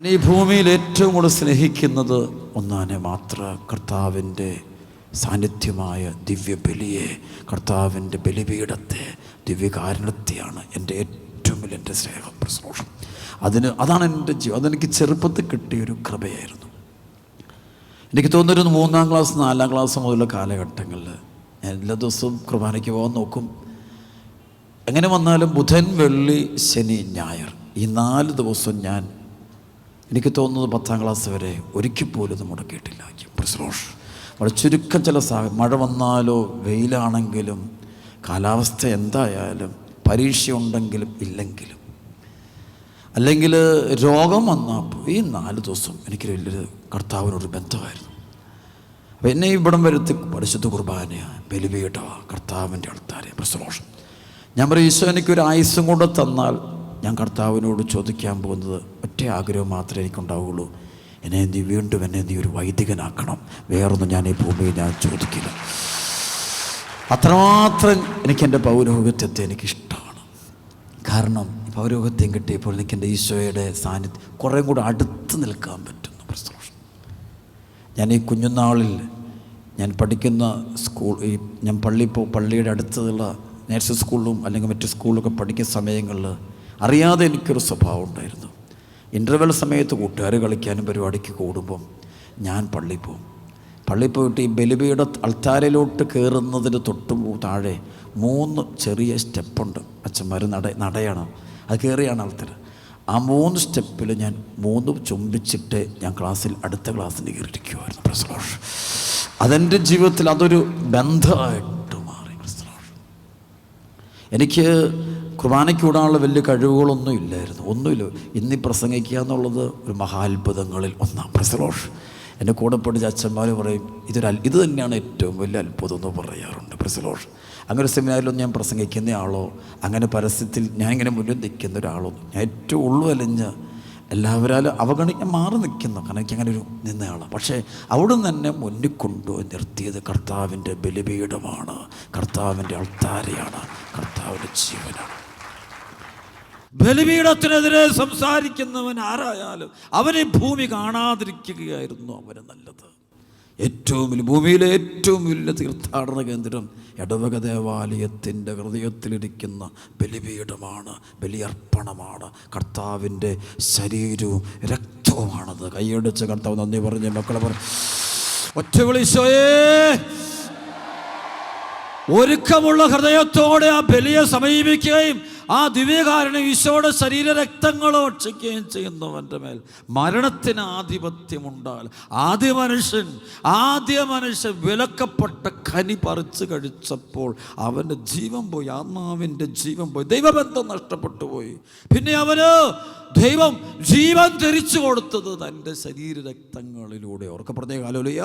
ഈ ഭൂമിയിൽ ഏറ്റവും കൂടുതൽ സ്നേഹിക്കുന്നത് ഒന്നാനെ മാത്രം, കർത്താവിൻ്റെ സാന്നിധ്യമായ ദിവ്യബലിയെ, കർത്താവിൻ്റെ ബലിപീഠത്തെ, ദിവ്യകാരുണ്യത്തെയാണ് എൻ്റെ ഏറ്റവും വലിയ എൻ്റെ സ്നേഹം, പ്രസോഷം. അതാണ് എൻ്റെ ജീവിതം. അതെനിക്ക് ചെറുപ്പത്തിൽ കിട്ടിയൊരു കൃപയായിരുന്നു. എനിക്ക് തോന്നുന്നൊരു 3-ാം ക്ലാസ് 4-ാം ക്ലാസ് മുതലുള്ള കാലഘട്ടങ്ങളിൽ ഞാൻ എല്ലാ ദിവസവും കുർബാനയ്ക്ക് പോകാൻ നോക്കും. എങ്ങനെ വന്നാലും ബുധൻ, വെള്ളി, ശനി, ഞായർ ഈ 4 ദിവസവും ഞാൻ, എനിക്ക് തോന്നുന്നത് 10-ാം ക്ലാസ് വരെ ഒരിക്കൽ പോലും ഇത് മുടക്കിയിട്ടില്ല. പ്രസോഷം. വളരെ ചുരുക്കം ചില മഴ വന്നാലോ വെയിലാണെങ്കിലും കാലാവസ്ഥ എന്തായാലും, പരീക്ഷ ഉണ്ടെങ്കിലും ഇല്ലെങ്കിലും, അല്ലെങ്കിൽ രോഗം വന്നാൽ ഈ 4 ദിവസം എനിക്ക് വലിയൊരു കർത്താവിനൊരു ബന്ധമായിരുന്നു. അപ്പോൾ എന്നെ ഇവിടം വരുത്തി പരിശുദ്ധ കുർബാന, ബലിപീഠ, കർത്താവിൻ്റെ ആൾത്താരെ, പ്രസോഷം. ഞാൻ പറയും, ഈശോ എനിക്കൊരു ആയുസ്സും കൊണ്ട് തന്നാൽ ഞാൻ കർത്താവിനോട് ചോദിക്കാൻ പോകുന്നത് ഒറ്റ ആഗ്രഹം മാത്രമേ എനിക്കുണ്ടാവുകയുള്ളൂ: വീണ്ടും എന്നെ നീ ഒരു വൈദികനാക്കണം. വേറൊന്നും ഞാൻ ഈ ഭൂമിയിൽ ഞാൻ ചോദിക്കില്ല. അത്രമാത്രം എനിക്കെൻ്റെ പൗരോഹിത്യത്തെ എനിക്കിഷ്ടമാണ്. കാരണം പൗരോഹിത്യം കിട്ടിയപ്പോൾ എനിക്കെൻ്റെ ഈശോയുടെ സാന്നിധ്യം കുറേ കൂടെ അടുത്ത് നിൽക്കാൻ പറ്റുന്നു. പ്രസോഷം. ഞാൻ ഈ കുഞ്ഞുനാളിൽ ഞാൻ പഠിക്കുന്ന ഞാൻ പള്ളിയുടെ അടുത്തുള്ള നേഴ്സറി സ്കൂളിലും അല്ലെങ്കിൽ മറ്റു സ്കൂളിലൊക്കെ പഠിക്കുന്ന സമയങ്ങളിൽ അറിയാതെ എനിക്കൊരു സ്വഭാവം ഉണ്ടായിരുന്നു. ഇൻ്റർവെൽ സമയത്ത് കൂട്ടുകാർ കളിക്കാനും പരിപാടിക്ക് കൂടുമ്പം ഞാൻ പള്ളിയിൽ പോയിട്ട് ഈ ബലിപീഠ അൾത്താരയിലോട്ട് കയറുന്നതിന് താഴെ 3 ചെറിയ സ്റ്റെപ്പുണ്ട്. അച്ഛന്മാർ നടയാണ്, അത് കയറിയാണ് ആൾക്കാർ. ആ 3 സ്റ്റെപ്പിൽ ഞാൻ 3 ചുംബിച്ചിട്ട് ഞാൻ അടുത്ത ക്ലാസ്സിൽ കയറിയിരിക്കുമായിരുന്നു. പ്രസോഷം. അതെൻ്റെ ജീവിതത്തിൽ അതൊരു ബന്ധമായിട്ട് മാറി. പ്രസോഷം. എനിക്ക് കുർബാനയ്ക്ക് വിടാനുള്ള വലിയ കഴിവുകളൊന്നും ഇല്ലായിരുന്നു, ഒന്നുമില്ല. ഇന്നീ പ്രസംഗിക്കുക എന്നുള്ളത് ഒരു മഹാത്ഭുതങ്ങളിൽ ഒന്നാം. പ്രസോഷം. എൻ്റെ കൂടെ പഠിച്ച അച്ഛന്മാർ പറയും, ഇത് തന്നെയാണ് ഏറ്റവും വലിയ അത്ഭുതം എന്ന് പറയാറുണ്ട്. പ്രസോഷം. അങ്ങനെ സെമിനാറിലൊന്നും ഞാൻ പ്രസംഗിക്കുന്ന ആളോ, അങ്ങനെ പരസ്യത്തിൽ ഞാനിങ്ങനെ മുന്നിൽ നിൽക്കുന്ന ഒരാളോ, ഞാൻ ഏറ്റവും ഉള്ളുവലിഞ്ഞ് എല്ലാവരും അവഗണിക്കാൻ മാറി നിൽക്കുന്നു. കാരണം എനിക്ക് അങ്ങനെ ഒരു നിന്നയാളാണ്. പക്ഷേ അവിടെ നിന്ന് തന്നെ മുന്നിൽ കൊണ്ടുപോയി നിർത്തിയത് കർത്താവിൻ്റെ ബലിപീഠമാണ്, കർത്താവിൻ്റെ അൾത്താരയാണ്, കർത്താവിൻ്റെ ജീവനാണ്. ബലിപീഠത്തിനെതിരെ സംസാരിക്കുന്നവൻ ആരായാലും അവനെ ഭൂമി കാണാതിരിക്കുകയായിരുന്നു അവന് നല്ലത്. ഭൂമിയിലെ ഏറ്റവും വലിയ തീർത്ഥാടന കേന്ദ്രം ഇടവക ദേവാലയത്തിൻ്റെ ഹൃദയത്തിലിരിക്കുന്ന ബലിപീഠമാണ്, ബലിയർപ്പണമാണ്, കർത്താവിൻ്റെ ശരീരവും രക്തവുമാണത്. കൈയടിച്ച് കർത്താവ് നന്ദി പറഞ്ഞ് മക്കളെ ഒറ്റ വിളിച്ചോയേ. ഒരുക്കമുള്ള ഹൃദയത്തോടെ ആ ബലിയെ സമീപിക്കുകയും ആ ദിവ്യകാരുണ്യം ഈശോയുടെ ശരീരരക്തങ്ങൾ ഭക്ഷിക്കുകയും ചെയ്യുന്നവൻ്റെ മേൽ മരണത്തിന് ആധിപത്യമുണ്ടാൽ ആദ്യ മനുഷ്യൻ വിലക്കപ്പെട്ട കനി പറിച്ച് കഴിച്ചപ്പോൾ അവൻ്റെ ജീവൻ പോയി, ആത്മാവിൻ്റെ ജീവൻ പോയി, ദൈവബന്ധം നഷ്ടപ്പെട്ടു പോയി. പിന്നെ അവന് ദൈവം ജീവൻ തിരിച്ചു കൊടുത്തത് തൻ്റെ ശരീരരക്തങ്ങളിലൂടെ. ഓർക്കെ പറഞ്ഞ ഹല്ലേലൂയ.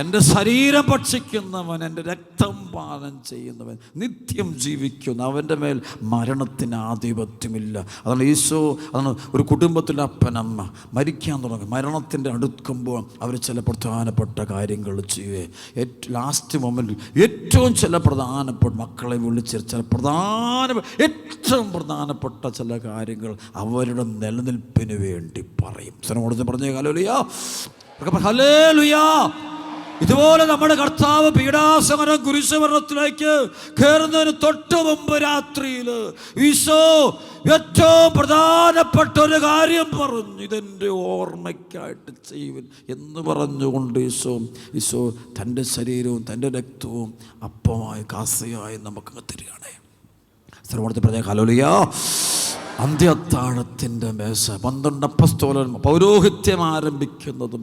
എൻ്റെ ശരീരം ഭക്ഷിക്കുന്നവൻ, എൻ്റെ രക്തം പാനം ചെയ്യുന്നവൻ നിത്യം ജീവിക്കുന്നു, അവൻ്റെ മേൽ മരണത്തിന് ആധിപത്യമില്ല. അതാണ് ഒരു കുടുംബത്തിൻ്റെ അപ്പനമ്മ മരിക്കാൻ തുടങ്ങി, മരണത്തിൻ്റെ അടുക്കുമ്പോൾ അവർ ചില പ്രധാനപ്പെട്ട കാര്യങ്ങൾ ചെയ്യുകയെ, ലാസ്റ്റ് മൊമെൻറ്റിൽ ഏറ്റവും ചില പ്രധാനപ്പെട്ട മക്കളെ വിളിച്ച് ഏറ്റവും പ്രധാനപ്പെട്ട ചില കാര്യങ്ങൾ അവരുടെ നിലനിൽപ്പിന് വേണ്ടി പറയും. സ്വരം പറഞ്ഞേ ഹല്ലേലൂയ, ഹല്ലേലൂയ. ഇതുപോലെ നമ്മുടെ കർത്താവ് പീഡാസഹനം കുരിശുമരണത്തിലേക്ക് കയറുന്നതിന് തൊട്ട് മുമ്പ് രാത്രിയിൽ ഈശോ ഏറ്റവും പ്രധാനപ്പെട്ട ഒരു കാര്യം പറഞ്ഞു: ഇതെൻ്റെ ഓർമ്മയ്ക്കായിട്ട് ചെയ്യുവിൻ എന്ന് പറഞ്ഞുകൊണ്ട് ഈശോ തൻ്റെ ശരീരവും തൻ്റെ രക്തവും അപ്പമായി കാസയായി നമുക്ക് തരികയാണ്. സർവ്വത്തിൽ പറഞ്ഞ ഹല്ലേലൂയ. അന്ത്യത്താഴത്തിൻ്റെ മേശ 12 അപ്പസ്തോലന്മാർ പൗരോഹിത്യം ആരംഭിക്കുന്നത്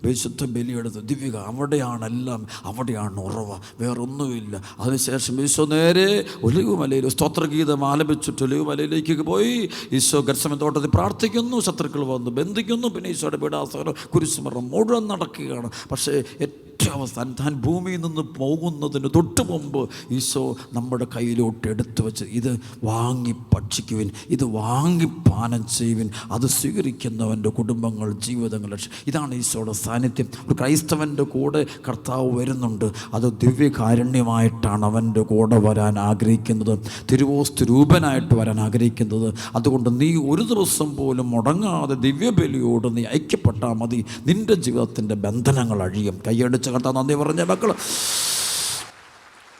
വിശുദ്ധ ബലിയെടുത്ത് ദിവ്യ അവിടെയാണെല്ലാം, അവിടെയാണ് ഉറവ, വേറൊന്നുമില്ല. അതിനുശേഷം ഈശോ നേരെ ഒലിവുമലയിൽ സ്തോത്രഗീതം ആലപിച്ചിട്ട് ഒലിവുമലയിലേക്ക് പോയി. ഈശോ ഗത്സമന തോട്ടത്തിൽ പ്രാർത്ഥിക്കുന്നു, ശത്രുക്കൾ വന്ന് ബന്ധിക്കുന്നു. പിന്നെ ഈശോയുടെ പീഡാസഹനം കുരിശുമരണം മുഴുവൻ നടക്കുകയാണ്. പക്ഷേ ഏറ്റവും അവസാനം താൻ ഭൂമിയിൽ നിന്ന് പോകുന്നതിന് തൊട്ട് മുമ്പ് ഈശോ നമ്മുടെ കയ്യിലോട്ട് എടുത്തു വെച്ച്, ഇത് വാങ്ങി ഭക്ഷിക്കുവിൻ, ഇത് വാങ്ങി പാനം ചെയ്യുവിൻ, അത് സ്വീകരിക്കുന്നവൻ്റെ കുടുംബങ്ങൾ, ജീവിതങ്ങൾ രക്ഷ. ഇതാണ് ഈശോയുടെ സാന്നിധ്യം. ഒരു ക്രൈസ്തവൻ്റെ കൂടെ കർത്താവ് വരുന്നുണ്ട്. അത് ദിവ്യകാരുണ്യമായിട്ടാണ് അവൻ്റെ കൂടെ വരാൻ ആഗ്രഹിക്കുന്നത്, തിരുവോസ്തു രൂപനായിട്ട് വരാൻ ആഗ്രഹിക്കുന്നത്. അതുകൊണ്ട് നീ ഒരു ദിവസം പോലും മുടങ്ങാതെ ദിവ്യബലിയോട് നീ ഐക്യപ്പെട്ടാൽ മതി. നിൻ്റെ ജീവിതത്തിൻ്റെ ബന്ധനങ്ങൾ അഴിയും. കൈയടിച്ച് കർത്താവ് നന്ദി പറഞ്ഞ മക്കൾ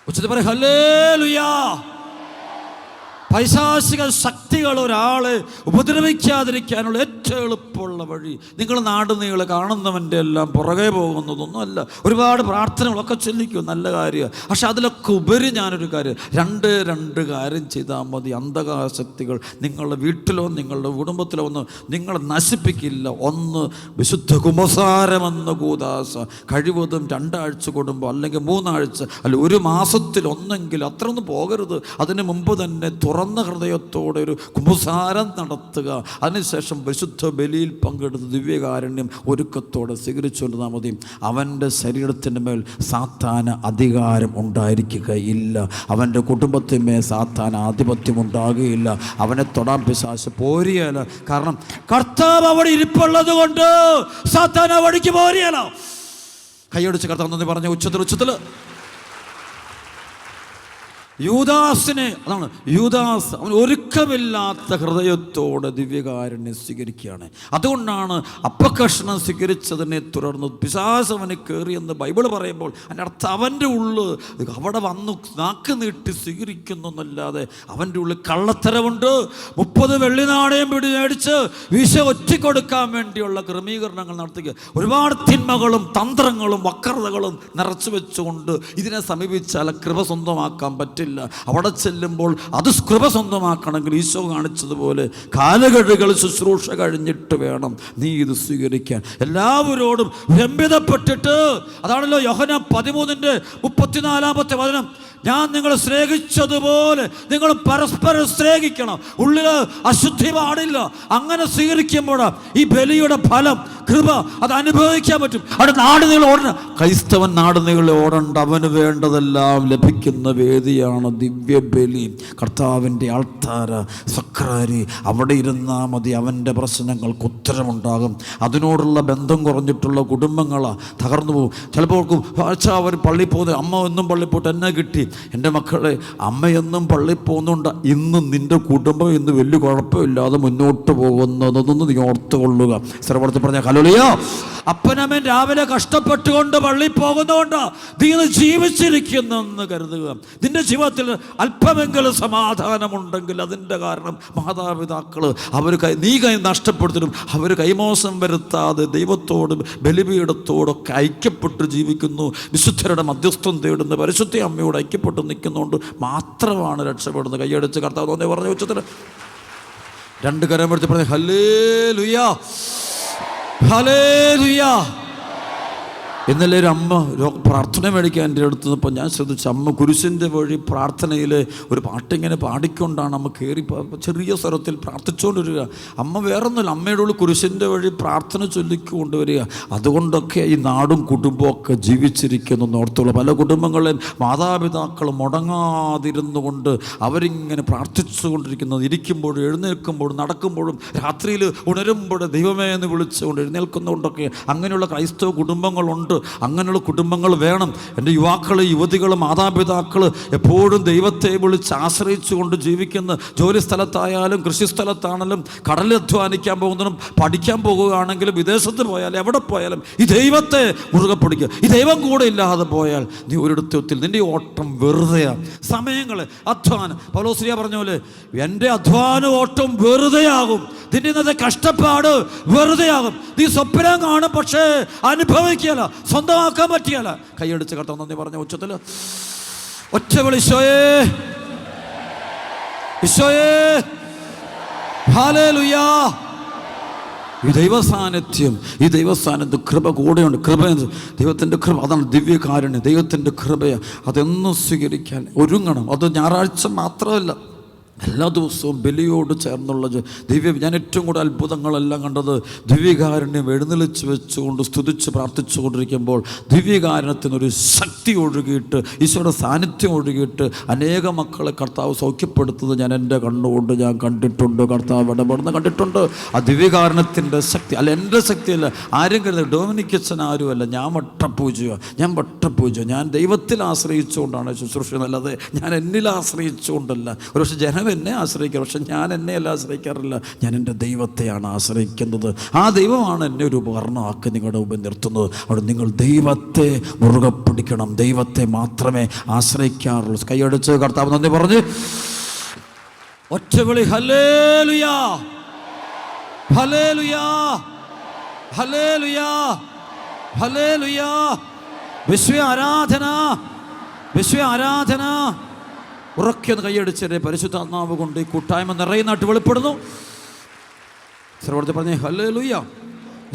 ഉച്ചത്തിൽ പറയും ഹല്ലേലൂയാ. പൈശാചിക ശക്തികൾ ഒരാളെ ഉപദ്രവിക്കാതിരിക്കാനുള്ള ഏറ്റവും എളുപ്പമുള്ള വഴി, നിങ്ങൾ നാട് നീളെ കാണുന്നവൻ്റെ എല്ലാം പുറകെ പോകുന്നതൊന്നും അല്ല. ഒരുപാട് പ്രാർത്ഥനകളൊക്കെ ചൊല്ലിക്കും, നല്ല കാര്യമാണ്. പക്ഷെ അതിലൊക്കെ ഉപരി ഞാനൊരു കാര്യം, രണ്ട് കാര്യം ചെയ്താൽ മതി. അന്ധകാര ശക്തികൾ നിങ്ങളുടെ വീട്ടിലോ നിങ്ങളുടെ കുടുംബത്തിലോ ഒന്നും നിങ്ങളെ നശിപ്പിക്കില്ല. ഒന്ന്, വിശുദ്ധ കുമ്പസാരമെന്ന കൂദാശ കഴിവതും 2 ആഴ്ച കൂടുമ്പോൾ, അല്ലെങ്കിൽ 3 ആഴ്ച, അല്ല 1 മാസത്തിൽ ഒന്നെങ്കിലും, അത്രയൊന്നും പോകരുത്. അതിന് മുമ്പ് തന്നെ തുറന്ന ഹൃദയത്തോടെ ഒരു കുമ്പസാരം നടത്തുക. അതിനുശേഷം വിശുദ്ധ ബലിയിൽ പങ്കെടുത്ത് ദിവ്യകാരുണ്യം ഒരുക്കത്തോടെ സ്വീകരിച്ചുകൊണ്ടിരുന്നാൽ മതി. അവൻ്റെ ശരീരത്തിൻ്റെ മേൽ സാത്താന് അധികാരം ഉണ്ടായിരിക്കുകയില്ല. അവൻ്റെ കുടുംബത്തിന്മേൽ സാത്താന് ആധിപത്യം ഉണ്ടാകുകയില്ല. അവനെ തൊടാൻ പിശാച് പോരിയല്ല. കാരണം കർത്താവ് അവിടെ ഇരിപ്പുള്ളത് കൊണ്ട് സാത്താൻ അവിടേക്ക് പോരിയല്ല. കൈയടിച്ച് കർത്താവ് എന്ന് പറഞ്ഞ ഉച്ചത്തിൽ യൂദാസിനെ, അതാണ് യൂദാസ്, അവൻ ഒരുക്കമില്ലാത്ത ഹൃദയത്തോടെ ദിവ്യകാരുണ്യം സ്വീകരിക്കുകയാണ്. അതുകൊണ്ടാണ് അപ്പക്കഷണം സ്വീകരിച്ചതിനെ തുടർന്ന് പിശാച് അവന് കയറിയെന്ന് ബൈബിൾ പറയുമ്പോൾ അതിൻ്റെ അർത്ഥം അവൻ്റെ ഉള്ളിൽ അവിടെ വന്നു നാക്ക് നീട്ടി സ്വീകരിക്കുന്നൊന്നല്ലാതെ അവൻ്റെ ഉള്ളിൽ കള്ളത്തരമുണ്ട്. 30 വെള്ളി നാണയം മേടിച്ച് വിശ ഒറ്റിക്കൊടുക്കാൻ വേണ്ടിയുള്ള ക്രമീകരണങ്ങൾ നടത്തുക. ഒരുപാട് തിന്മകളും തന്ത്രങ്ങളും വക്രതകളും നിറച്ചു വെച്ചുകൊണ്ട് ഇതിനെ സമീപിച്ചാൽ കൃപ സ്വന്തമാക്കാൻ പറ്റില്ല. അവിടെ ചെല്ലുമ്പോൾ അത് കൃപ സ്വന്തമാക്കണമെങ്കിൽ ഈശോ കാണിച്ചതുപോലെ കാലഘടുകൾ ശുശ്രൂഷ കഴിഞ്ഞിട്ട് വേണം നീ ഇത് സ്വീകരിക്കാൻ. എല്ലാവരോടും രമ്യതപ്പെട്ടിട്ട്, അതാണല്ലോ യോഹന്നാൻ 13:34 വചനം, ഞാൻ നിങ്ങളെ സ്നേഹിച്ചതുപോലെ നിങ്ങൾ പരസ്പരം സ്നേഹിക്കണം. ഉള്ളിൽ അശുദ്ധി പാടില്ല. അങ്ങനെ സ്വീകരിക്കുമ്പോഴാണ് ഈ ബലിയുടെ ഫലം, കൃപ അത് അനുഭവിക്കാൻ പറ്റും. അവിടെ നാട് നീളെ ഓടണം. ക്രൈസ്തവൻ നാട് നീളെ ഓടണ്ട. അവന് വേണ്ടതെല്ലാം ലഭിക്കുന്ന വേദിയാണ് ദിവ്യബലി, കർത്താവിൻ്റെ ആൾത്താര സക്രാരി. അവിടെ ഇരുന്നാൽ മതി. അവൻ്റെ പ്രശ്നങ്ങൾക്ക് ഉത്തരമുണ്ടാകും. അതിനോടുള്ള ബന്ധം കുറഞ്ഞിട്ടുള്ള കുടുംബങ്ങളാണ് തകർന്നു പോകും. ചിലപ്പോൾ അവർ പള്ളിയിൽ പോകുന്നത്, അമ്മ എന്നും പള്ളിയിൽ പോയിട്ട് എന്നെ കിട്ടി. എൻ്റെ മക്കളെ, അമ്മയെന്നും പള്ളിയിൽ പോകുന്നുണ്ട്, ഇന്ന് നിൻ്റെ കുടുംബം ഇന്ന് വലിയ കുഴപ്പമില്ലാതെ മുന്നോട്ട് പോകുന്നതൊന്നും നീ ഓർത്തുകൊള്ളുക. സർവ്വത്തിൽ പറഞ്ഞ ഹല്ലേലൂയ. അപ്പനമ്മൻ രാവിലെ കഷ്ടപ്പെട്ടുകൊണ്ട് പള്ളിയിൽ പോകുന്നതുകൊണ്ട് നീ ജീവിച്ചിരിക്കുന്നെന്ന് കരുതുക. നിന്റെ ജീവിതത്തിൽ അല്പമെങ്കിലും സമാധാനമുണ്ടെങ്കിൽ അതിൻ്റെ കാരണം മാതാപിതാക്കൾ നീ നഷ്ടപ്പെടുത്തിനും അവർ കൈമോശം വരുത്താതെ ദൈവത്തോടും ബലിപീഠത്തോടൊക്കെ ഐക്യപ്പെട്ട് ജീവിക്കുന്നു. വിശുദ്ധരുടെ മധ്യസ്ഥം തേടുന്ന പരിശുദ്ധ അമ്മയോട് ഐക്യപ്പെട്ട് നിൽക്കുന്നതുകൊണ്ട് മാത്രമാണ് രക്ഷപ്പെടുന്നത്. കൈയടിച്ച് കർത്താവ് തോന്നി പറഞ്ഞ ഉച്ചത്തിൽ 2 കരം എടുത്ത് പറഞ്ഞ ഹല്ലേലൂയ ഹല്ലേലൂയ. ഇന്നലെ ഒരു അമ്മ പ്രാർത്ഥന മേടിക്കാൻ എൻ്റെ അടുത്ത് നിന്നപ്പോൾ ഞാൻ ശ്രദ്ധിച്ചു, അമ്മ കുരിശിൻ്റെ വഴി പ്രാർത്ഥനയിൽ ഒരു പാട്ടിങ്ങനെ പാടിക്കൊണ്ടാണ് അമ്മ കയറി ചെറിയ സ്വരത്തിൽ പ്രാർത്ഥിച്ചുകൊണ്ടിരിക്കുക. അമ്മ വേറൊന്നുമില്ല, അമ്മയുടെ ഉള്ളിൽ കുരിശിൻ്റെ വഴി പ്രാർത്ഥന ചൊല്ലിക്കൊണ്ടുവരിക. അതുകൊണ്ടൊക്കെ ഈ നാടും കുടുംബവും ഒക്കെ ജീവിച്ചിരിക്കുന്നു ഓർത്തുള്ള. പല കുടുംബങ്ങളിലും മാതാപിതാക്കൾ മുടങ്ങാതിരുന്നു കൊണ്ട് അവരിങ്ങനെ പ്രാർത്ഥിച്ചു കൊണ്ടിരിക്കുന്നത്, ഇരിക്കുമ്പോഴും എഴുന്നേൽക്കുമ്പോഴും നടക്കുമ്പോഴും രാത്രിയിൽ ഉണരുമ്പോഴും ദൈവമേ എന്ന് വിളിച്ചുകൊണ്ട് എഴുന്നേൽക്കുന്നതുകൊണ്ടൊക്കെ അങ്ങനെയുള്ള ക്രൈസ്തവ കുടുംബങ്ങളുണ്ട്. അങ്ങനെയുള്ള കുടുംബങ്ങൾ വേണം. എൻ്റെ യുവാക്കൾ, യുവതികൾ, മാതാപിതാക്കൾ എപ്പോഴും ദൈവത്തെ വിളിച്ച് ആശ്രയിച്ചു കൊണ്ട് ജീവിക്കുന്ന, ജോലി സ്ഥലത്തായാലും കൃഷി സ്ഥലത്താണെങ്കിലും കടലിൽ അധ്വാനിക്കാൻ പോകുന്നതും പഠിക്കാൻ പോകുകയാണെങ്കിലും വിദേശത്ത് പോയാലും എവിടെ പോയാലും ഈ ദൈവത്തെ മുറുകെ പിടിക്കുക. ഈ ദൈവം കൂടെ ഇല്ലാതെ പോയാൽ നീ ഒരിടത്തിൽ നിൻ്റെ ഓട്ടം വെറുതെയാണ്. സമയങ്ങൾ അധ്വാനം, പൗലോസ് പറഞ്ഞ പോലെ എൻ്റെ അധ്വാന ഓട്ടം വെറുതെയാകും. നിന്റെ ഇന്നത്തെ കഷ്ടപ്പാട് വെറുതെയാകും. നീ സ്വപ്നം കാണും, പക്ഷേ അനുഭവിക്കുകയല്ല, സ്വന്തമാക്കാൻ പറ്റിയല്ല. കൈയടിച്ച് കർത്താവ് നന്ദി പറഞ്ഞ ഉച്ചത്തിൽ ഒറ്റ വിളി, ഈശോയേ ഈശോയേ ഹല്ലേലൂയ. ഈ ദൈവസാന്നിധ്യം, ഈ ദൈവസാന്നിധ്യം കൃപ കൂടെയുണ്ട്. കൃപ, ദൈവത്തിൻ്റെ കൃപ, അതാണ് ദിവ്യകാരുണ്യം. ദൈവത്തിൻ്റെ കൃപയെ അതെന്നും സ്വീകരിക്കാൻ ഒരുങ്ങണം. അത് ഞായറാഴ്ച മാത്രമല്ല, എല്ലാ ദിവസവും ബലിയോട് ചേർന്നുള്ള ഞാൻ ഏറ്റവും കൂടുതൽ അത്ഭുതങ്ങളെല്ലാം കണ്ടത് ദിവ്യകാരുണ്യം എഴുന്നള്ളിച്ച് വെച്ചുകൊണ്ട് സ്തുതിച്ച് പ്രാർത്ഥിച്ചു കൊണ്ടിരിക്കുമ്പോൾ ദിവ്യകാരുണ്യത്തിനൊരു ശക്തി ഒഴുകിയിട്ട്, ഈശോയുടെ സാന്നിധ്യം ഒഴുകിയിട്ട് അനേക മക്കളെ കർത്താവ് സൗഖ്യപ്പെടുത്തുന്നത് ഞാൻ എൻ്റെ കണ്ണുകൊണ്ട് ഞാൻ കണ്ടിട്ടുണ്ട്. കർത്താവ് ഇടപെടുന്ന കണ്ടിട്ടുണ്ട്. ആ ദിവ്യകാരുണ്യത്തിൻ്റെ ശക്തി അല്ല, എൻ്റെ ശക്തിയല്ല. ആരും കരുതുന്നത് ഡൊമിനിക്കച്ചൻ ആരുമല്ല, ഞാൻ വട്ടപൂജ, ഞാൻ ദൈവത്തിൽ ആശ്രയിച്ചുകൊണ്ടാണ് ശുശ്രൂഷ, അല്ലാതെ ഞാൻ എന്നിൽ ആശ്രയിച്ചുകൊണ്ടല്ല. ഒരുപക്ഷെ ജനം എന്നെ ആശ്രയിക്കുക, പക്ഷെ ഞാൻ എന്നെയല്ല ആശ്രയിക്കാറില്ല, ഞാൻ എൻ്റെ ദൈവത്തെയാണ് ആശ്രയിക്കുന്നത്. ആ ദൈവമാണ് എന്നെ ഒരു ഉപകരണമാക്കി നിങ്ങളുടെ മുമ്പിൽ നിർത്തുന്നത്. അവിടെ നിങ്ങൾ ദൈവത്തെ മുറുകെ പിടിക്കണം, ദൈവത്തെ മാത്രമേ ആശ്രയിക്കാറുള്ളൂ. കൈയടിച്ച് കർത്താവ് നന്ദി പറഞ്ഞ് ഒറ്റവിളി ഹല്ലേലൂയാ, ഹല്ലേലൂയാ, ഹല്ലേലൂയാ, ഹല്ലേലൂയാ. വിശ്വ ആരാധന ഉറക്കിയൊന്ന് കൈയടിച്ചേ. പരിശുദ്ധാത്മാവ് കൊണ്ട് ഈ കൂട്ടായ്മ നിറയുന്നതായിട്ട് വെളിപ്പെടുന്നു. സർവ്വത്തെ പറഞ്ഞേ ഹല്ലേലൂയ.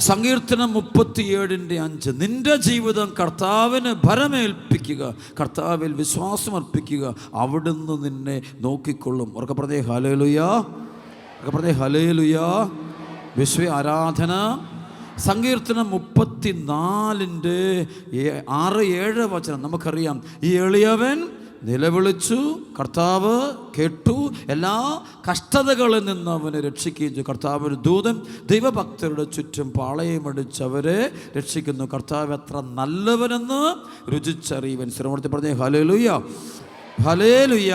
സങ്കീർത്തനം 37:5 നിന്റെ ജീവിതം കർത്താവിന് ഭരമേൽപ്പിക്കുക, കർത്താവിൽ വിശ്വാസമർപ്പിക്കുക, അവിടുന്ന് നിന്നെ നോക്കിക്കൊള്ളും. ഉറക്കെ പറഞ്ഞേ ഹല്ലേലൂയ, ഉറക്കെ പറഞ്ഞേ ഹല്ലേലൂയ. വിശ്വ ആരാധന. സങ്കീർത്തനം 34:6-7 വചനം നമുക്കറിയാം. ഈ എളിയവൻ നിലവിളിച്ചു, കർത്താവ് കേട്ടു, എല്ലാ കഷ്ടതകളിൽ നിന്ന് അവനെ രക്ഷിക്കുകയും ചെയ്തു. കർത്താവിന് ദൂതൻ ദൈവഭക്തരുടെ ചുറ്റും പാളയമടിച്ചവരെ രക്ഷിക്കുന്നു. കർത്താവ് എത്ര നല്ലവനെന്ന് രുചിച്ചറിയുവൻ. ശ്രമത്തിൽ പറഞ്ഞേ ഹല്ലേലൂയ, ഹല്ലേലൂയ,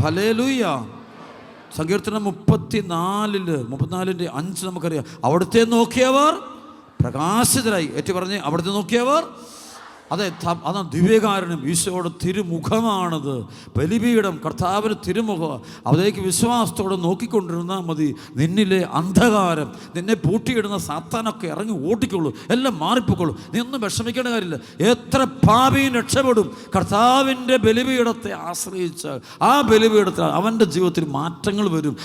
ഹല്ലേലൂയ. സങ്കീർത്തനം 34:5 നമുക്കറിയാം. അവിടുത്തെ നോക്കിയവർ പ്രകാശിതരായി. ഏറ്റു പറഞ്ഞ് അവിടുത്തെ നോക്കിയവർ. അതാണ് ദിവ്യകാരുണ്യം. ഈശോയുടെ തിരുമുഖമാണത്. ബലിപീഠം കർത്താവിന് തിരുമുഖം. അതിലേക്ക് വിശ്വാസത്തോടെ നോക്കിക്കൊണ്ടിരുന്നാൽ മതി. നിന്നിലെ അന്ധകാരം, നിന്നെ പൂട്ടിയിടുന്ന സാത്താനൊക്കെ ഇറങ്ങി ഓട്ടിക്കൊള്ളൂ, എല്ലാം മാറിപ്പോക്കൊള്ളൂ. നീ ഒന്നും വിഷമിക്കേണ്ട കാര്യമില്ല. എത്ര പാപിയും രക്ഷപ്പെടും കർത്താവിൻ്റെ ബലിപീഠത്തെ ആശ്രയിച്ചാൽ. ആ ബലിപീഠത്തിൽ അവൻ്റെ ജീവിതത്തിൽ മാറ്റങ്ങൾ വരും.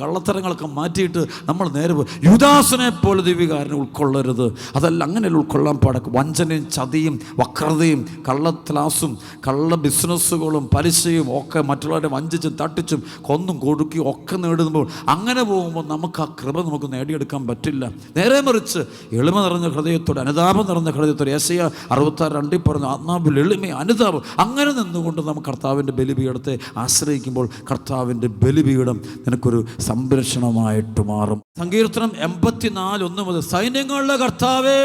കള്ളത്തരങ്ങളൊക്കെ മാറ്റിയിട്ട് നമ്മൾ നേരെ യുദാസിനെ പോലെ ദിവ്യകാരുണ്യം ഉൾക്കൊള്ളരുത്. അതല്ല, അങ്ങനെ ഉൾക്കൊള്ളാൻ പാടക്കും. വഞ്ചനയും ചതിയും വക്രതയും കള്ളത്ലാസും കള്ള ബിസിനസ്സുകളും പലിശയും ഒക്കെ മറ്റുള്ളവരെ വഞ്ചിച്ചും തട്ടിച്ചും കൊന്നും കൊടുക്കുകയും ഒക്കെ നേടുമ്പോൾ അങ്ങനെ പോകുമ്പോൾ നമുക്ക് ആ കൃപ നമുക്ക് നേടിയെടുക്കാൻ പറ്റില്ല. നേരെ മറിച്ച് എളിമ നിറഞ്ഞ ഹൃദയത്തോടെ, അനുതാപം നിറഞ്ഞ ഹൃദയത്തോടെ, യെശയ്യാ 66:2 പറഞ്ഞു, ആത്മാവിൽ എളിമ അനുതാപം. അങ്ങനെ നിന്നുകൊണ്ട് നമുക്ക് കർത്താവിൻ്റെ ബലിപീഠത്തെ ആശ്രയിക്കുമ്പോൾ കർത്താവിൻ്റെ ബലിപീഠം നിനക്കൊരു സംരക്ഷണമായിട്ട് മാറും. സങ്കീർത്തനം 84:1 മുതൽ സൈന്യങ്ങളുടെ കർത്താവേ,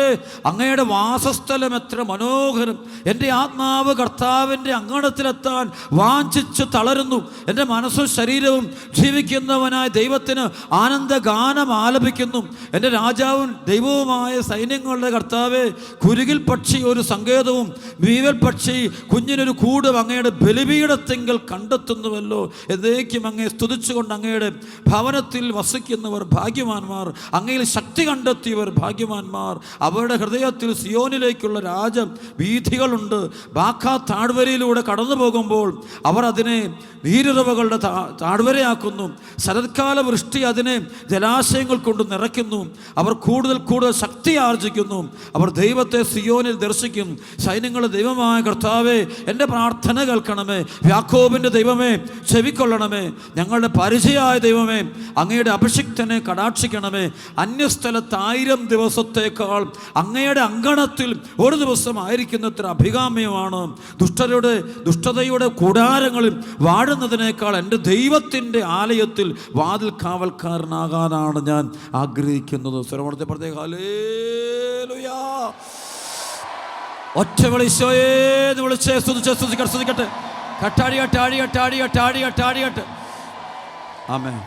അങ്ങയുടെ വാസസ്ഥലം എത്ര മനോഹരം. എൻ്റെ ആത്മാവ് കർത്താവിൻ്റെ അങ്കണത്തിലെത്താൻ വാഞ്ചിച്ച് തളരുന്നു. എൻ്റെ മനസ്സും ശരീരവും ജീവിക്കുന്നവനായ ദൈവത്തിന് ആനന്ദഗാനം ആലപിക്കുന്നു. എൻ്റെ രാജാവും ദൈവവുമായ സൈന്യങ്ങളുടെ കർത്താവേ, കുരുകിൽ പക്ഷി ഒരു സങ്കേതവും വീവൽ പക്ഷി കുഞ്ഞിനൊരു കൂടും അങ്ങയുടെ ബലിപീഠത്തെങ്കിൽ കണ്ടെത്തുന്നുവല്ലോ. എന്നേക്കും അങ്ങയെ സ്തുതിച്ചുകൊണ്ട് അങ്ങയുടെ ഭവനത്തിൽ വസിക്കുന്നവർ ഭാഗ്യവാന്മാർ. അങ്ങയിൽ ശക്തി കണ്ടെത്തിയവർ ഭാഗ്യവാന്മാർ. അവരുടെ ഹൃദയത്തിൽ സിയോനിലേക്കുള്ള വീഥികളുണ്ട്. ബാഖാ താഴ്വരയിലൂടെ കടന്നു പോകുമ്പോൾ അവർ അതിനെ നീരുറവകളുടെ താഴ്വരയാക്കുന്നു. ശരത്കാല വൃഷ്ടി അതിനെ ജലാശയങ്ങൾ കൊണ്ട് നിറയ്ക്കുന്നു. അവർ കൂടുതൽ ശക്തി ആർജിക്കുന്നു. അവർ ദൈവത്തെ സിയോനിൽ ദർശിക്കും. സൈന്യങ്ങളുടെ ദൈവമായ കർത്താവേ, എൻ്റെ പ്രാർത്ഥന കേൾക്കണമേ. യാക്കോബിൻ്റെ ദൈവമേ, ചെവിക്കൊള്ളണമേ. ഞങ്ങളുടെ പരിചയമായ ദൈവമേ, അങ്ങയുടെ അഭിഷിക്തനെ കടാക്ഷിക്കണമേ. അന്യസ്ഥലത്ത് 1000 ദിവസത്തേക്കാൾ അങ്ങയുടെ അങ്കണത്തിൽ ഒരു ദിവസമായിരിക്കുന്നത്ര അഭികാമ്യമാണ്. ദുഷ്ടതയുടെ കൂടാരങ്ങളിൽ വാഴുന്നതിനേക്കാൾ എൻ്റെ ദൈവത്തിൻ്റെ ആലയത്തിൽ വാതിൽ കാവൽക്കാരനാകാനാണ് ഞാൻ ആഗ്രഹിക്കുന്നത്. സ്വരമോടത്തെ പറഞ്ഞേ ഹല്ലേലൂയ. ഒറ്റ വിളിച്ചോയേ എന്ന് വിളിച്ചേ സ്തുതിക്കട്ടെ. കട്ടാടിയട്ടെ. ആമേൻ.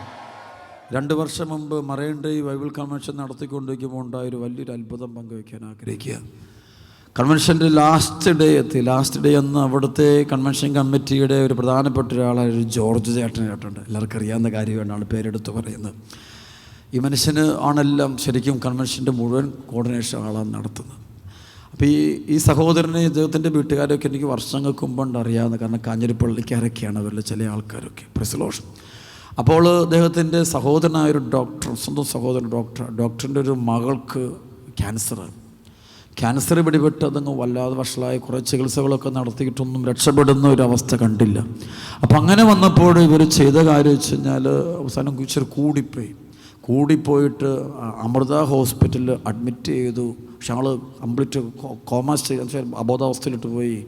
2 വർഷം മുമ്പ് മറൈൻ ഡ്രൈവ് ബൈബിൾ കൺവെൻഷൻ നടത്തിക്കൊണ്ടിരിക്കുമ്പോൾ ഉണ്ടായൊരു വലിയൊരു അത്ഭുതം പങ്കുവയ്ക്കാൻ ആഗ്രഹിക്കുക. കൺവെൻഷൻ്റെ ലാസ്റ്റ് ഡേ എന്ന് അവിടുത്തെ കൺവെൻഷൻ കമ്മിറ്റിയുടെ ഒരു പ്രധാനപ്പെട്ട ഒരാളായ ഒരു ജോർജ് ചേട്ടനായിട്ടുണ്ട്. എല്ലാവർക്കും അറിയാവുന്ന കാര്യമാണ്, പേരെടുത്ത് പറയുന്നത്. ഈ മനുഷ്യന് ആണെല്ലാം ശരിക്കും കൺവെൻഷൻ്റെ മുഴുവൻ കോർഡിനേഷൻ ആളാണ് നടത്തുന്നത്. അപ്പോൾ ഈ സഹോദരനെ ഇദ്ദേഹത്തിൻ്റെ വീട്ടുകാരൊക്കെ എനിക്ക് വർഷങ്ങൾക്ക് മുമ്പുണ്ട് അറിയാവുന്ന, കാരണം കാഞ്ഞിരപ്പള്ളിക്കാരൊക്കെയാണ് അവരിൽ ചില ആൾക്കാരൊക്കെ. പ്രസലോഷം. അപ്പോൾ അദ്ദേഹത്തിൻ്റെ സഹോദരനായൊരു ഡോക്ടർ, സ്വന്തം സഹോദരൻ ഡോക്ടറിൻ്റെ ഒരു മകൾക്ക് ക്യാൻസറാണ്. ക്യാൻസർ പിടിപെട്ട് അതങ്ങ് വല്ലാതെ വഷളായി കുറേ ചികിത്സകളൊക്കെ നടത്തിയിട്ടൊന്നും രക്ഷപ്പെടുന്ന ഒരു അവസ്ഥ കണ്ടില്ല. അപ്പം അങ്ങനെ വന്നപ്പോൾ ഇവർ ചെയ്ത കാര്യം വെച്ച് കഴിഞ്ഞാൽ അവസാനം ഇച്ചിരി കൂടിപ്പോയിട്ട് അമൃത ഹോസ്പിറ്റലിൽ അഡ്മിറ്റ് ചെയ്തു. പക്ഷെ ആൾ കംപ്ലീറ്റ് കോമ സ്റ്റേജ്, അബോധാവസ്ഥയിലിട്ട് പോയി.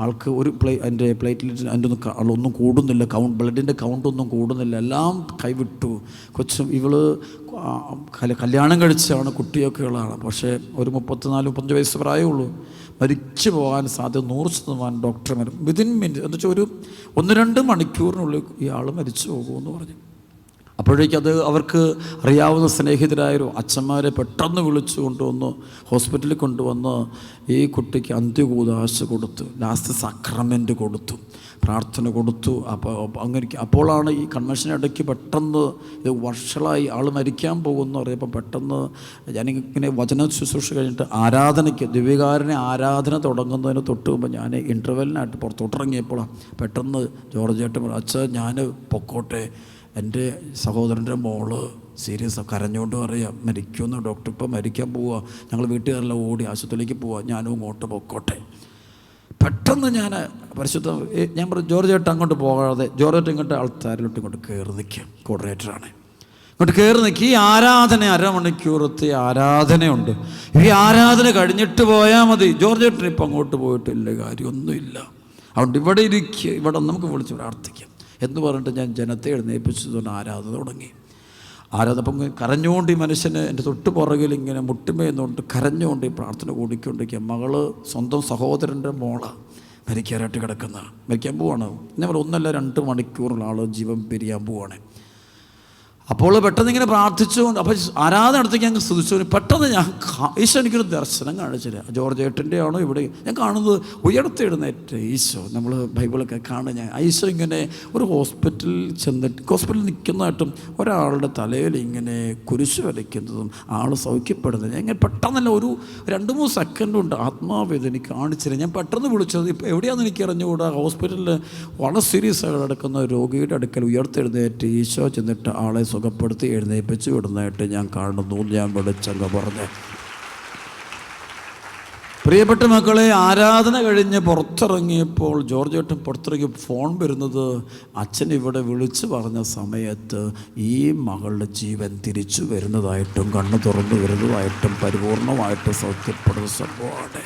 ആൾക്ക് ഒരു അതിൻ്റെ പ്ലേറ്റ്ലെറ്റ് അതിൻ്റെ ഒന്നും കൂടുന്നില്ല, ബ്ലഡിൻ്റെ കൗണ്ടൊന്നും കൂടുന്നില്ല, എല്ലാം കൈവിട്ടു. ഇവള് കല്യാണം കഴിച്ചാണ്, കുട്ടിയൊക്കെയുള്ളതാണ്. പക്ഷേ ഒരു 34-35 വയസ്സ് പ്രായമുള്ളൂ. മരിച്ചു പോകാൻ സാധ്യത 100% ഡോക്ടർമാർ വിതിൻ മിനിറ്റ് എന്ന് വെച്ചാൽ ഒരു 1-2 മണിക്കൂറിനുള്ളിൽ ഇയാൾ മരിച്ചു പോകുമെന്ന് പറഞ്ഞു. അപ്പോഴേക്കത് അവർക്ക് അറിയാവുന്ന സ്നേഹിതരായൊരു അച്ഛന്മാരെ പെട്ടെന്ന് വിളിച്ചു കൊണ്ടുവന്ന് ഹോസ്പിറ്റലിൽ കൊണ്ടുവന്ന് ഈ കുട്ടിക്ക് അന്ത്യകൂദാശ കൊടുത്തു, ലാസ്റ്റ് സക്രമെൻ്റ് കൊടുത്തു, പ്രാർത്ഥന കൊടുത്തു. അപ്പോഴാണ് ഈ കൺവെൻഷൻ ഇടയ്ക്ക് പെട്ടെന്ന് ഇത് വർഷങ്ങളായി ആൾ മരിക്കാൻ പോകുമെന്ന് പറയുമ്പോൾ പെട്ടെന്ന് ഞാനിങ്ങനെ വചന ശുശ്രൂഷ കഴിഞ്ഞിട്ട് ആരാധനയ്ക്ക് ദിവ്യകാരുണ്യ ആരാധന തുടങ്ങുന്നതിന് തൊട്ട് മുമ്പ് ഞാൻ ഇൻ്റർവെല്ലിനായിട്ട് പുറത്തോട്ടിറങ്ങിയപ്പോഴാണ് പെട്ടെന്ന് ജോർജ് ചേട്ടൻ പറഞ്ഞു, അച്ഛാ ഞാൻ പൊക്കോട്ടെ, എൻ്റെ സഹോദരൻ്റെ മോള് സീരിയസ് കരഞ്ഞുകൊണ്ട് പറയാം മരിക്കുമെന്ന്, ഡോക്ടർ ഇപ്പോൾ മരിക്കാൻ പോവുക, ഞങ്ങൾ വീട്ടുകാരെല്ലാം ഓടി ആശുപത്രിയിലേക്ക് പോവുക, ഞാനും ഇങ്ങോട്ട് പൊക്കോട്ടെ. പെട്ടെന്ന് ഞാൻ ഞാൻ പറഞ്ഞു ജോർജ് ചേട്ടൻ അങ്ങോട്ട് പോകാതെ ജോർജ് ചേട്ടൻ ഇങ്ങോട്ട് ആൾക്കാരിലോട്ട് ഇങ്ങോട്ട് കയറി നിൽക്കുക, കോർഡിനേറ്ററാണ്, ഇങ്ങോട്ട് കയറി നിൽക്കുക. ഈ ആരാധന അരമണിക്കൂറത്തെ ആരാധനയുണ്ട്, ഈ ആരാധന കഴിഞ്ഞിട്ട് പോയാൽ മതി. ജോർജ് ചേട്ടൻ ഇപ്പം അങ്ങോട്ട് പോയിട്ടില്ല, കാര്യമൊന്നുമില്ല, അതുകൊണ്ട് ഇവിടെ ഇരിക്കുക, ഇവിടെ നമുക്ക് വിളിച്ച് പ്രാർത്ഥിക്കാം എന്ന് പറഞ്ഞിട്ട് ഞാൻ ജനത്തെ എഴുന്നേൽപ്പിച്ചതുകൊണ്ട് ആരാധന തുടങ്ങി. അപ്പം കരഞ്ഞുകൊണ്ട് ഈ മനുഷ്യന് എൻ്റെ തൊട്ട് പുറകിൽ ഇങ്ങനെ മുട്ടുമേന്നുകൊണ്ട് കരഞ്ഞുകൊണ്ട് ഈ പ്രാർത്ഥന കൂടിക്കൊണ്ടിരിക്കുക. മകള് സ്വന്തം സഹോദരൻ്റെ മോളാണ് മരിക്കാനായിട്ട് മരിക്കാൻ പോവാണ്. നമ്മൾ 1-2 മണിക്കൂറിൽ ആൾ ജീവൻ പിരിയാൻ പോവാണ്. അപ്പോൾ പെട്ടെന്ന് ഇങ്ങനെ പ്രാർത്ഥിച്ചുകൊണ്ട് അപ്പോൾ ആരാധന അടുത്തേക്ക് ഞങ്ങൾ സ്തുതിച്ചു. പെട്ടെന്ന് ഞാൻ ഈശോ എനിക്കൊരു ദർശനം കാണിച്ചില്ല. ജോർജ് ഏട്ടൻ്റെ ആണോ ഇവിടെ ഞാൻ കാണുന്നത് ഉയർത്തെഴുന്നേറ്റ് ഈശോ. നമ്മൾ ബൈബിളൊക്കെ കാണുക, ഞാൻ ഈശോ ഇങ്ങനെ ഒരു ഹോസ്പിറ്റലിൽ നിൽക്കുന്നതായിട്ടും ഒരാളുടെ തലയിൽ ഇങ്ങനെ കുരിശ് വരയ്ക്കുന്നതും ആൾ സൗഖ്യപ്പെടുന്നത് ഞാൻ ഇങ്ങനെ പെട്ടെന്നല്ല ഒരു 2-3 സെക്കൻഡ് കൊണ്ട് ആത്മാവേദന എനിക്ക് കാണിച്ചില്ല. ഞാൻ പെട്ടെന്ന് വിളിച്ചത് ഇപ്പോൾ എവിടെയാണെന്ന് എനിക്ക് അറിഞ്ഞുകൂടാ. ഹോസ്പിറ്റലിൽ വളരെ സീരിയസ് ആയി കിടക്കുന്ന രോഗിയുടെ അടുക്കൽ ഉയർത്തെഴുന്നേറ്റ് ഈശോ ചെന്നിട്ട് ആളെ സുഖപ്പെടുത്തി എഴുന്നേൽപ്പിച്ച് വിടുന്നതായിട്ട് ഞാൻ കാണുന്നു. ഞാൻ വിളിച്ചങ്ങ് പറഞ്ഞ്, പ്രിയപ്പെട്ട മക്കളെ, ആരാധന കഴിഞ്ഞ് പുറത്തിറങ്ങിയപ്പോൾ ജോർജ് ചേട്ടൻ പുറത്തിറങ്ങി ഫോൺ വരുന്നത് അച്ഛൻ ഇവിടെ വിളിച്ചു പറഞ്ഞ സമയത്ത് ഈ മകളുടെ ജീവൻ തിരിച്ചു വരുന്നതായിട്ടും കണ്ണു തുറന്നു വരുന്നതായിട്ടും പരിപൂർണമായിട്ട് സൗഖ്യപ്പെടുന്ന സംഭവമാണ്.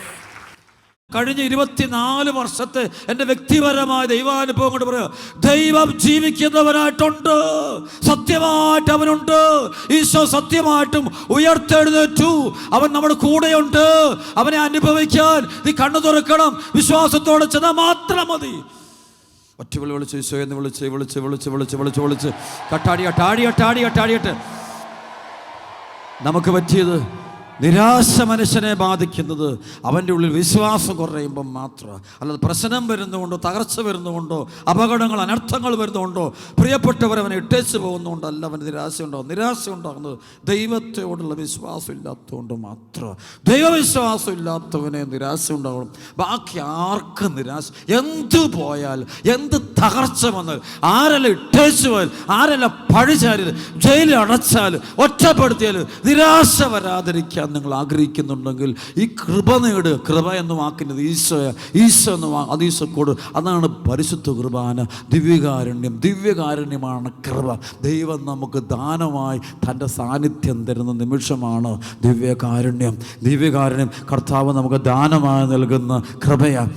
കഴിഞ്ഞ 24 വർഷത്തെ എൻ്റെ വ്യക്തിപരമായ ദൈവാനുഭവം കൊണ്ട് പറയാം, ദൈവം ജീവിക്കുന്നവനായിട്ടുണ്ട്, സത്യമായിട്ട് അവനുണ്ട്. ഈശോ സത്യമായിട്ടും ഉയർത്തെഴുന്നേറ്റു, അവൻ നമ്മുടെ കൂടെയുണ്ട്. അവനെ അനുഭവിക്കാൻ നീ കണ്ണു തുറക്കണം, വിശ്വാസത്തോടെ ചെന്നാൽ മാത്രം മതി. ഒറ്റ വിളിച്ച് ഈശോ എന്ന് വിളിച്ച് കട്ടാടിയിട്ട് നമുക്ക് പറ്റിയത് നിരാശ മനുഷ്യനെ ബാധിക്കുന്നത് അവൻ്റെ ഉള്ളിൽ വിശ്വാസം കുറയുമ്പം മാത്രം. അല്ലാതെ പ്രശ്നം വരുന്നതുകൊണ്ടോ തകർച്ച വരുന്നതുകൊണ്ടോ അപകടങ്ങൾ അനർത്ഥങ്ങൾ വരുന്നതുകൊണ്ടോ പ്രിയപ്പെട്ടവർ അവനെ ഇട്ടേച്ച് പോകുന്നതുകൊണ്ടല്ല അവന് നിരാശ ഉണ്ടാകുന്നത് ദൈവത്തോടുള്ള വിശ്വാസം ഇല്ലാത്തതുകൊണ്ട് മാത്രം. ദൈവവിശ്വാസം ഇല്ലാത്തവനെ നിരാശ ഉണ്ടാകണം. ബാക്കി ആർക്കും നിരാശ, എന്തു പോയാൽ എന്ത് തകർച്ച വന്നാൽ, ആരെല്ലാം ഇട്ടേച്ച് പോയാൽ, ആരെല്ലാം പഴിച്ചാൽ, ജയിലിൽ അടച്ചാൽ, ഒറ്റപ്പെടുത്തിയാൽ നിരാശ വരാതിരിക്കാൻ നിങ്ങൾ ആഗ്രഹിക്കുന്നുണ്ടെങ്കിൽ ഈ കൃപ നേടുക. കൃപ എന്ന് വാക്കിൻ്റെ ഈശോ എന്ന് അത് ഈശോക്കോട്, അതാണ് പരിശുദ്ധ കുർബാന. ദിവ്യകാരുണ്യമാണ് കൃപ. ദൈവം നമുക്ക് ദാനമായി തൻ്റെ സാന്നിധ്യം തരുന്ന നിമിഷമാണ് ദിവ്യകാരുണ്യം. കർത്താവ് നമുക്ക് ദാനമായി നൽകുന്ന കൃപയാണ്.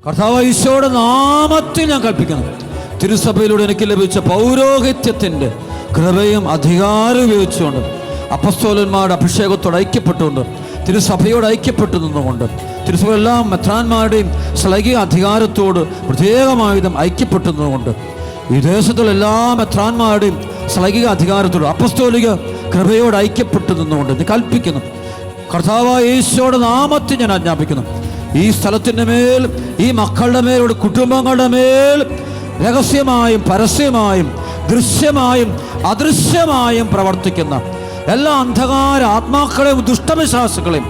കർത്താവ് ഈശോയുടെ നാമത്തിൽ ഞാൻ കൽപ്പിക്കണം, തിരുസഭയിലൂടെ എനിക്ക് ലഭിച്ച പൗരോഹിത്യത്തിൻ്റെ കൃപയും അധികാരവും ഉപയോഗിച്ചുകൊണ്ട് അപ്പസ്തോലന്മാരുടെ അഭിഷേകത്തോട് ഐക്യപ്പെട്ടുകൊണ്ട് തിരുസഭയോട് ഐക്യപ്പെട്ടു നിന്നുകൊണ്ട് തിരുസഭ എല്ലാ മെത്രാന്മാരുടെയും ശ്ലൈകിക അധികാരത്തോട് പ്രത്യേകമായുധം ഐക്യപ്പെട്ടു നിന്നുകൊണ്ട് ഈ ദേശത്തുള്ള എല്ലാ മെത്രാന്മാരുടെയും ശ്ലൈകിക അധികാരത്തോട് അപ്പസ്തോലിക കൃപയോട് ഐക്യപ്പെട്ടു നിന്നുകൊണ്ട് ഞാൻ കൽപ്പിക്കുന്നു. കർത്താവായ യേശുവിന്റെ നാമത്തിൽ ഞാൻ ആജ്ഞാപിക്കുന്നു, ഈ സ്ഥലത്തിൻ്റെ മേൽ, ഈ മക്കളുടെ മേൽ, കുടുംബങ്ങളുടെ മേൽ രഹസ്യമായും പരസ്യമായും ദൃശ്യമായും അദൃശ്യമായും പ്രവർത്തിക്കുന്ന എല്ലാ അന്ധകാര ആത്മാക്കളെയും ദുഷ്ടവിശ്വാസികളെയും,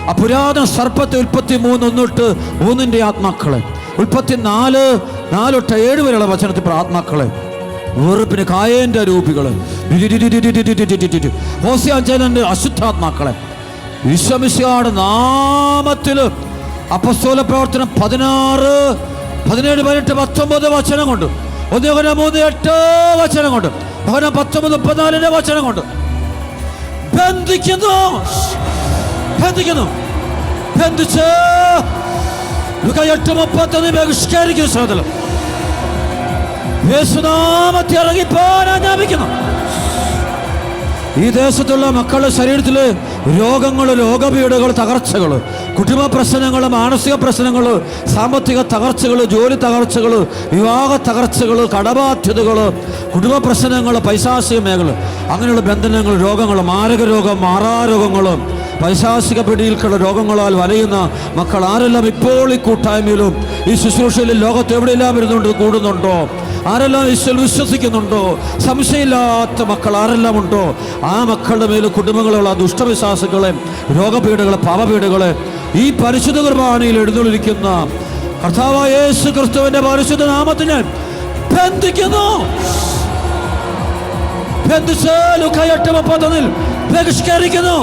ആ പുരാതന സർപ്പത്തെ 33:1-3 ആത്മാക്കളെ, 34:4-7 വരെയുള്ള വചനത്തിൽ ആത്മാക്കളെ വെറുപ്പിന് കായേൻ്റെ രൂപികൾ, ഹോസിയാഞ്ചേലൻ്റെ അശുദ്ധാത്മാക്കളെ ഈശോമിശിഹായുടെ നാമത്തിൽ അപ്പസ്തോല പ്രവർത്തനം 16, 17, 18, 19 വചനം കൊണ്ട്, 1 യോഹന്നാൻ 3:8 വചനം കൊണ്ട്, 19, 34 വചനം കൊണ്ട് ബന്ധിക്കുന്നു. ബന്ധിച്ച് Luka 8:31 ബഹിഷ്കരിക്കുന്ന സഹോദരൻ, യേശുനാമത്തിൽ ഇറങ്ങിപ്പോൻ ആജ്ഞാപിക്കുന്നു. ഈ ദേശത്തുള്ള മക്കളുടെ ശരീരത്തിൽ രോഗങ്ങൾ, രോഗപീഠകൾ, തകർച്ചകൾ, കുടുംബ പ്രശ്നങ്ങൾ, മാനസിക പ്രശ്നങ്ങൾ, സാമ്പത്തിക തകർച്ചകൾ, ജോലി തകർച്ചകൾ, വിവാഹ തകർച്ചകൾ, കടബാധ്യതകൾ, കുടുംബ പ്രശ്നങ്ങൾ, പൈശാചിക മേഖല, അങ്ങനെയുള്ള ബന്ധനങ്ങൾ, രോഗങ്ങൾ, മാരക രോഗം, മാറാരോഗങ്ങൾ, പൈശാചിക പിടിയിൽക്കുള്ള രോഗങ്ങളാൽ വലയുന്ന മക്കൾ ആരെല്ലാം ഇപ്പോൾ ഈ കൂട്ടായ്മയിലും ഈ ശുശ്രൂഷയിലും ലോകത്ത് എവിടെയെല്ലാം ഇരുന്നുകൊണ്ട് കൂടുന്നുണ്ടോ, ആരെല്ലാം ഈശ്വരൻ വിശ്വസിക്കുന്നുണ്ടോ, സംശയമില്ലാത്ത മക്കൾ ആരെല്ലാം ഉണ്ടോ, ആ മക്കളുടെ മേലും കുടുംബങ്ങളുള്ള ദുഷ്ടവിശ്വാസങ്ങളെ, രോഗപീഠകളെ, പാപപീഠകളെ ഈ പരിശുദ്ധ കുർബാനയിൽ എഴുന്നള്ളിരിക്കുന്ന കർത്താവായ യേശു ക്രിസ്തുവിന്റെ പരിശുദ്ധ നാമത്തിൽ ഞാൻ ബന്ധിക്കുന്നു. ബന്ധിച്ച് ലൂക്ക 8:31 ബഹിഷ്കരിക്കുന്നു.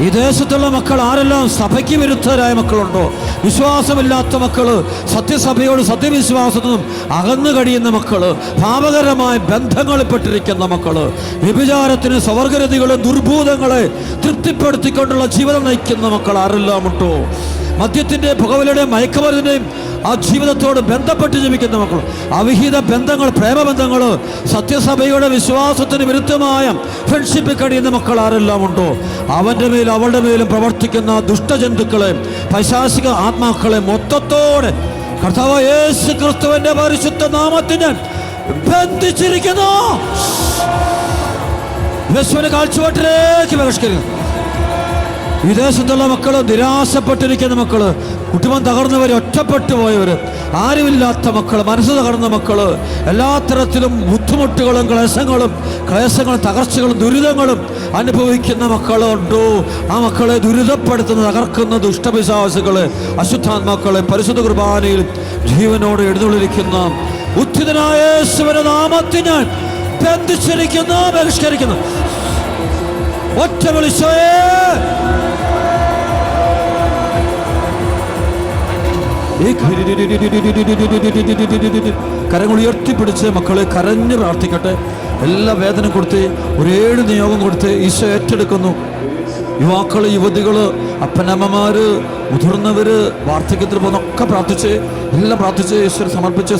ഈ ദേശത്തുള്ള മക്കൾ ആരെല്ലാം സഭയ്ക്ക് വിരുദ്ധരായ മക്കളുണ്ടോ, വിശ്വാസമില്ലാത്ത മക്കള്, സത്യസഭയോട് സത്യവിശ്വാസത്തിനും അകന്നു കഴിയുന്ന മക്കള്, പാപകരമായ ബന്ധങ്ങളിൽപ്പെട്ടിരിക്കുന്ന മക്കള്, വ്യഭിചാരത്തിന് സ്വവർഗരതികളും ദുർഭൂതങ്ങളെ തൃപ്തിപ്പെടുത്തിക്കൊണ്ടുള്ള ജീവിതം നയിക്കുന്ന മക്കൾ ആരെല്ലാം ഉണ്ടോ, മദ്യത്തിൻ്റെ, പുകവലിയുടെ, മയക്കുമരുന്നിൻ്റെയും ആ ജീവിതത്തോട് ബന്ധപ്പെട്ട് ജീവിക്കുന്ന മക്കൾ, അവിഹിത ബന്ധങ്ങൾ, പ്രേമബന്ധങ്ങൾ, സത്യസഭയുടെ വിശ്വാസത്തിന് വിരുദ്ധമായ ഫ്രണ്ട്ഷിപ്പിൽ കഴിയുന്ന മക്കൾ ആരെല്ലാം ഉണ്ടോ, അവൻ്റെ മേലും അവളുടെ മേലും പ്രവർത്തിക്കുന്ന ദുഷ്ടജന്തുക്കളെ, പൈശാചിക ആത്മാക്കളെ മൊത്തത്തോടെ കർത്താവായ യേശു ക്രിസ്തുവിന്റെ പരിശുദ്ധ നാമത്തിന് ബന്ധിച്ചിരിക്കുന്നു. യേശുവിന്റെ കാഴ്ചപ്പാട്ടിലേക്ക് ബഹിഷ്കരിക്കുന്നു. വിദേശത്തുള്ള മക്കള്, നിരാശപ്പെട്ടിരിക്കുന്ന മക്കള്, കുടുംബം തകർന്നവർ, ഒറ്റപ്പെട്ടു പോയവർ, ആരുമില്ലാത്ത മക്കൾ, മനസ്സ് തകർന്ന മക്കള്, എല്ലാ തരത്തിലും ബുദ്ധിമുട്ടുകളും ക്ലേശങ്ങളും തകർച്ചകളും ദുരിതങ്ങളും അനുഭവിക്കുന്ന മക്കളുണ്ടോ, ആ മക്കളെ ദുരിതപ്പെടുത്തുന്ന, തകർക്കുന്ന ദുഷ്ടപിശാചുകളെ, അശുദ്ധാത്മാക്കളെ പരിശുദ്ധ കുർബാനയിൽ ജീവനോട് എഴുന്നള്ളിരിക്കുന്ന ഉത്ഥിതനായ യേശുവിന്റെ നാമത്തിൽ ഞാൻ ബന്ധിച്ചിരിക്കുന്നു, ബഹിഷ്കരിക്കുന്നു. ഒറ്റ വിളിച്ചോയേ. കരങ്ങൾ ഉയർത്തിപ്പിടിച്ച് മക്കളെ കരഞ്ഞ് പ്രാർത്ഥിക്കട്ടെ. എല്ലാ വേദന കൊടുത്ത്, ഒരു 7 നിയോഗം കൊടുത്ത് ഈശോ ഏറ്റെടുക്കുന്നു. യുവാക്കള്, യുവതികള്, അപ്പനമ്മമാര്, മുതിർന്നവര്, വാർദ്ധക്യത്തിൽ പോകുന്നൊക്കെ പ്രാർത്ഥിച്ച്, എല്ലാം പ്രാർത്ഥിച്ച് ഈശ്വരൻ സമർപ്പിച്ച്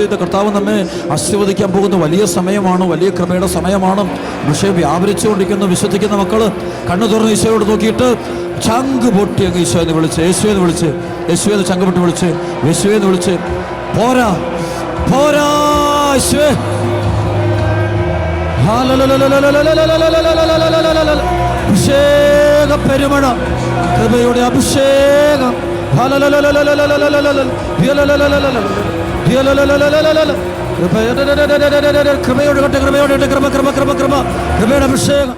ഇത് കർത്താവ് നമ്മെ ആശീർവദിക്കാൻ പോകുന്ന വലിയ സമയമാണ്, വലിയ കൃപയുടെ സമയമാണ്. വിഷയം വ്യാപരിച്ചുകൊണ്ടിരിക്കുന്നു. വിശ്വസിക്കുന്ന മക്കള് കണ്ണു തുറന്ന് ഈശോയോട് നോക്കിയിട്ട് ചങ്ക് പൊട്ടി അങ്ങ് ഈശോയെന്ന് വിളിച്ച്, യേശുവെന്ന് ചങ്ക് പൊട്ടി വിളിച്ച്, യേശുവെന്ന് വിളിച്ച്, പോരാ യേശുവേ, അഭിഷേക പെരുമഴ, കൃപയുടെ അഭിഷേകം, കൃപയുടെ അഭിഷേകം.